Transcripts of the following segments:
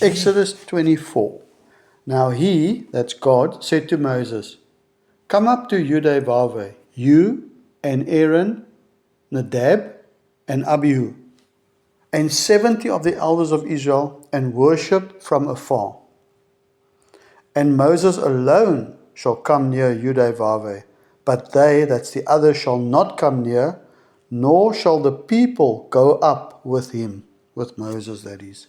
Exodus 24. Now he, that's God, said to Moses, "Come up to Yudevave, you and Aaron, Nadab and Abihu, and 70 of the elders of Israel, and worship from afar. And Moses alone shall come near Yudevave, but they, that's the others, shall not come near, nor shall the people go up with him," with Moses, that is.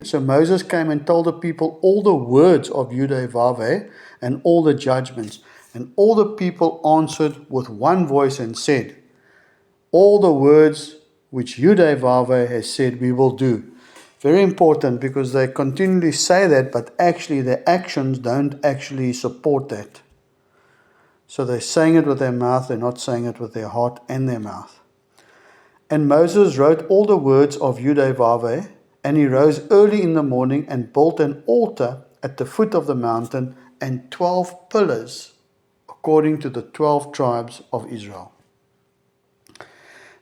So Moses came and told the people all the words of Yudevave and all the judgments. And all the people answered with one voice and said, "All the words which Yudevave has said we will do." Very important, because they continually say that, but actually their actions don't actually support that. So they're saying it with their mouth, they're not saying it with their heart and their mouth. And Moses wrote all the words of Yudevave, and he rose early in the morning and built an altar at the foot of the mountain and 12 pillars, according to the 12 tribes of Israel.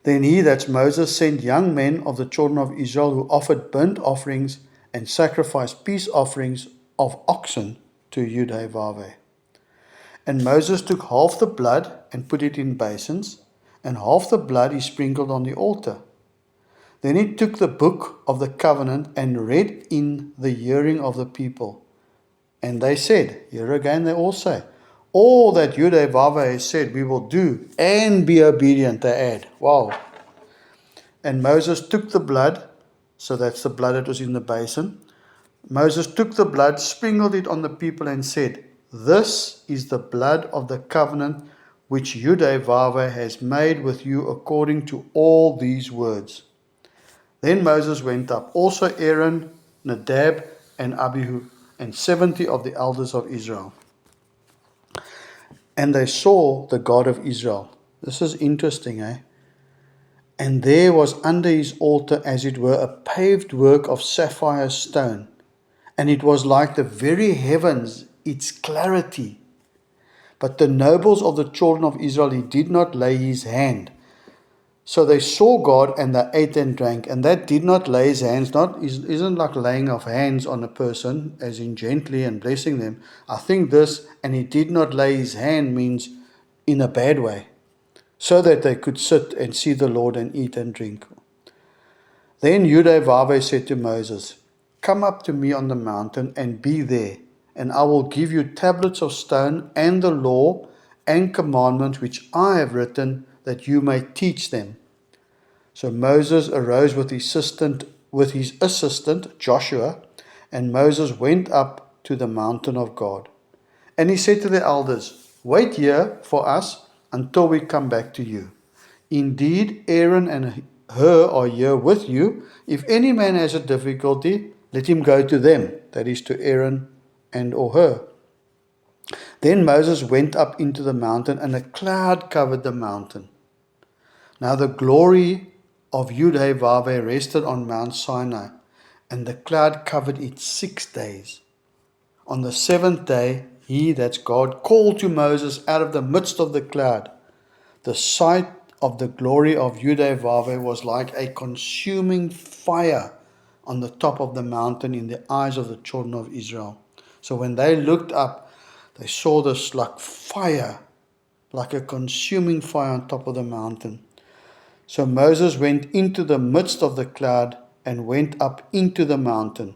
Then he, that's Moses, sent young men of the children of Israel who offered burnt offerings and sacrificed peace offerings of oxen to Yudevave. And Moses took half the blood and put it in basins, and half the blood he sprinkled on the altar. Then he took the book of the covenant and read in the hearing of the people. And they said, here again they all say, "All that Yudevave has said we will do and be obedient," they add. Wow. And Moses took the blood, so that's the blood that was in the basin. Moses took the blood, sprinkled it on the people and said, "This is the blood of the covenant which Yudevave has made with you according to all these words." Then Moses went up, also Aaron, Nadab, and Abihu, and 70 of the elders of Israel. And they saw the God of Israel. This is interesting, eh? And there was under his altar, as it were, a paved work of sapphire stone, and it was like the very heavens, its clarity. But the nobles of the children of Israel, he did not lay his hand. So they saw God, and they ate and drank. And that did not lay his hands, isn't like laying of hands on a person, as in gently and blessing them. I think this, "and he did not lay his hand," means in a bad way, so that they could sit and see the Lord and eat and drink. Then Yudevave said to Moses, "Come up to me on the mountain and be there, and I will give you tablets of stone and the law and commandments which I have written, that you may teach them." So Moses arose with his assistant Joshua, and Moses went up to the mountain of God. And he said to the elders, "Wait here for us until we come back to you. Indeed, Aaron and Hur are here with you. If any man has a difficulty, let him go to them," that is to Aaron and or Hur. Then Moses went up into the mountain, and a cloud covered the mountain. Now the glory of Yudevave rested on Mount Sinai, and the cloud covered it 6 days. On the 7th day, he, that's God, called to Moses out of the midst of the cloud. The sight of the glory of Yudevave was like a consuming fire on the top of the mountain in the eyes of the children of Israel. So when they looked up, they saw this like fire, like a consuming fire on top of the mountain. So Moses went into the midst of the cloud and went up into the mountain.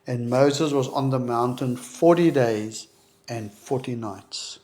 And Moses was on the mountain 40 days and 40 nights.